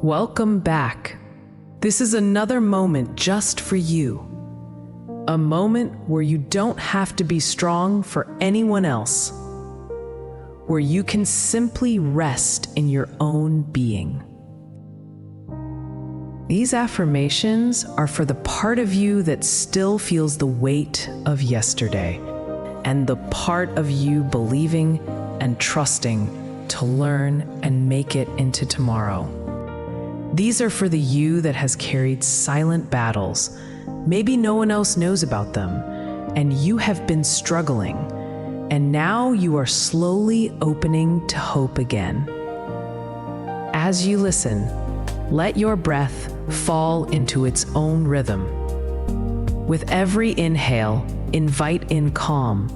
Welcome back. This is another moment just for you. A moment where you don't have to be strong for anyone else. Where you can simply rest in your own being. These affirmations are for the part of you that still feels the weight of yesterday, and the part of you believing and trusting to learn and make it into tomorrow. These are for the you that has carried silent battles. Maybe no one else knows about them, and you have been struggling, and now you are slowly opening to hope again. As you listen, let your breath fall into its own rhythm. With every inhale, invite in calm.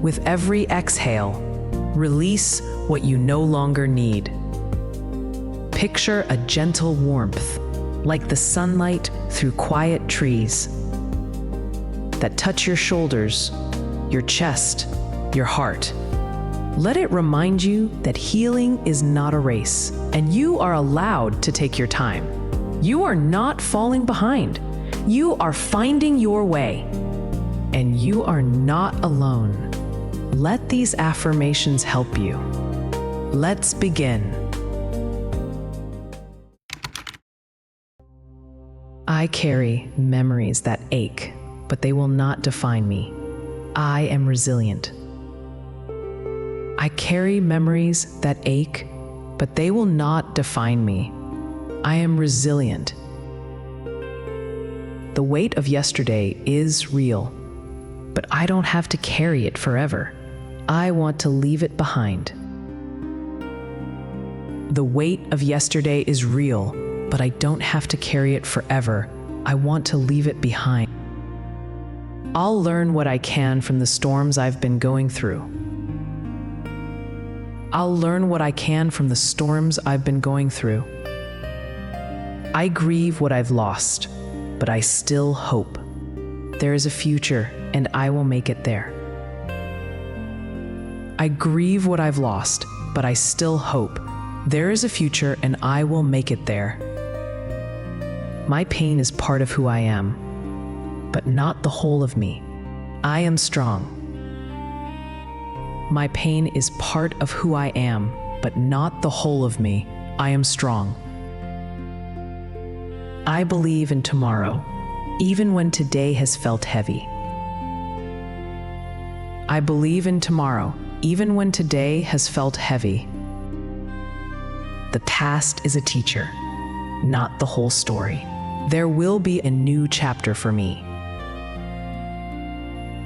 With every exhale, release what you no longer need. Picture a gentle warmth, like the sunlight through quiet trees, that touch your shoulders, your chest, your heart. Let it remind you that healing is not a race, and you are allowed to take your time. You are not falling behind. You are finding your way, and you are not alone. Let these affirmations help you. Let's begin. I carry memories that ache, but they will not define me. I am resilient. I carry memories that ache, but they will not define me. I am resilient. The weight of yesterday is real, but I don't have to carry it forever. I want to leave it behind. The weight of yesterday is real, but I don't have to carry it forever. I want to leave it behind. I'll learn what I can from the storms I've been going through. I'll learn what I can from the storms I've been going through. I grieve what I've lost, but I still hope. There is a future, and I will make it there. I grieve what I've lost, but I still hope. There is a future, and I will make it there. My pain is part of who I am, but not the whole of me. I am strong. My pain is part of who I am, but not the whole of me. I am strong. I believe in tomorrow, even when today has felt heavy. I believe in tomorrow, even when today has felt heavy. The past is a teacher, not the whole story. There will be a new chapter for me.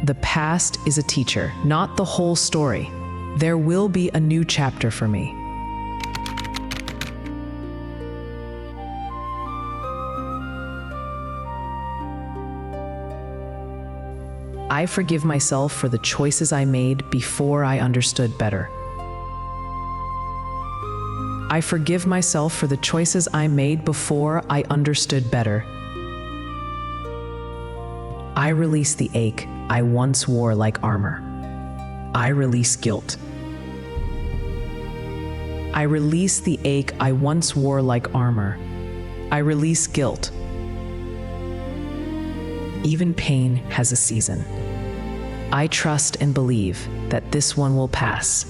The past is a teacher, not the whole story. There will be a new chapter for me. I forgive myself for the choices I made before I understood better. I forgive myself for the choices I made before I understood better. I release the ache I once wore like armor. I release guilt. I release the ache I once wore like armor. I release guilt. Even pain has a season. I trust and believe that this one will pass.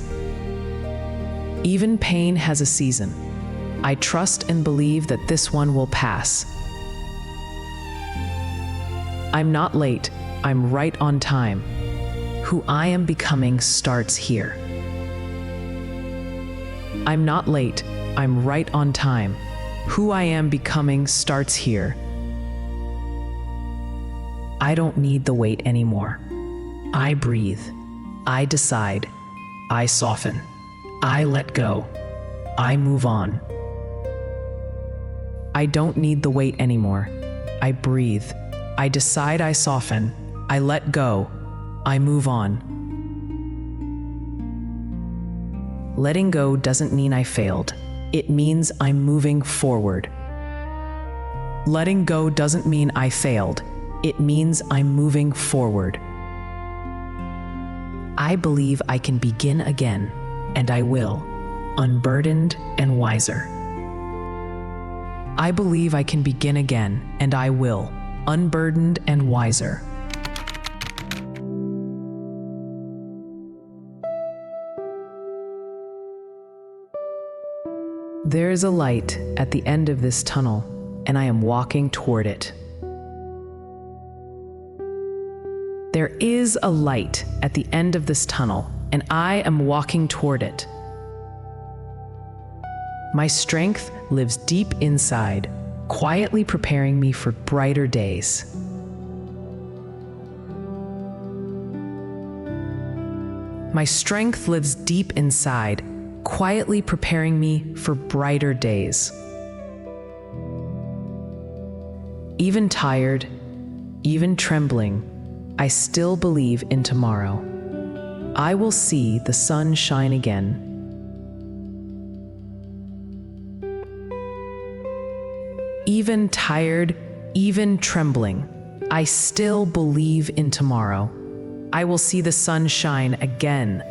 Even pain has a season. I trust and believe that this one will pass. I'm not late, I'm right on time. Who I am becoming starts here. I'm not late, I'm right on time. Who I am becoming starts here. I don't need the weight anymore. I breathe. I decide. I soften. I let go. I move on. I don't need the weight anymore. I breathe. I decide. I soften. I let go. I move on. Letting go doesn't mean I failed. It means I'm moving forward. Letting go doesn't mean I failed. It means I'm moving forward. I believe I can begin again, and I will, unburdened and wiser. I believe I can begin again, and I will, unburdened and wiser. There is a light at the end of this tunnel, and I am walking toward it. There is a light at the end of this tunnel, and I am walking toward it. My strength lives deep inside, quietly preparing me for brighter days. My strength lives deep inside, quietly preparing me for brighter days. Even tired, even trembling, I still believe in tomorrow. I will see the sun shine again. Even tired, even trembling, I still believe in tomorrow. I will see the sun shine again.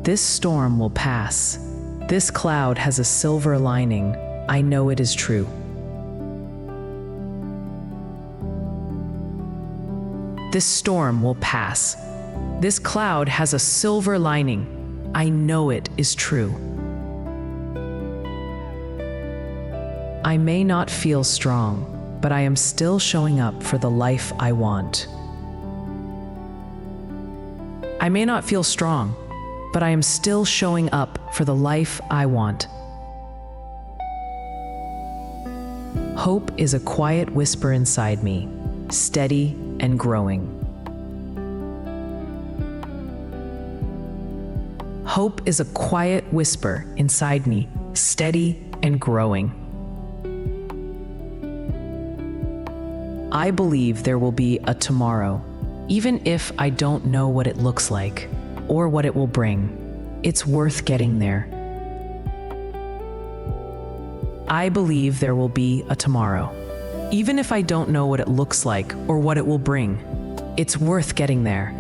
This storm will pass. This cloud has a silver lining. I know it is true. This storm will pass. This cloud has a silver lining. I know it is true. I may not feel strong, but I am still showing up for the life I want. I may not feel strong, but I am still showing up for the life I want. Hope is a quiet whisper inside me, steady and growing. Hope is a quiet whisper inside me, steady and growing. I believe there will be a tomorrow, even if I don't know what it looks like or what it will bring. It's worth getting there. I believe there will be a tomorrow, even if I don't know what it looks like or what it will bring. It's worth getting there.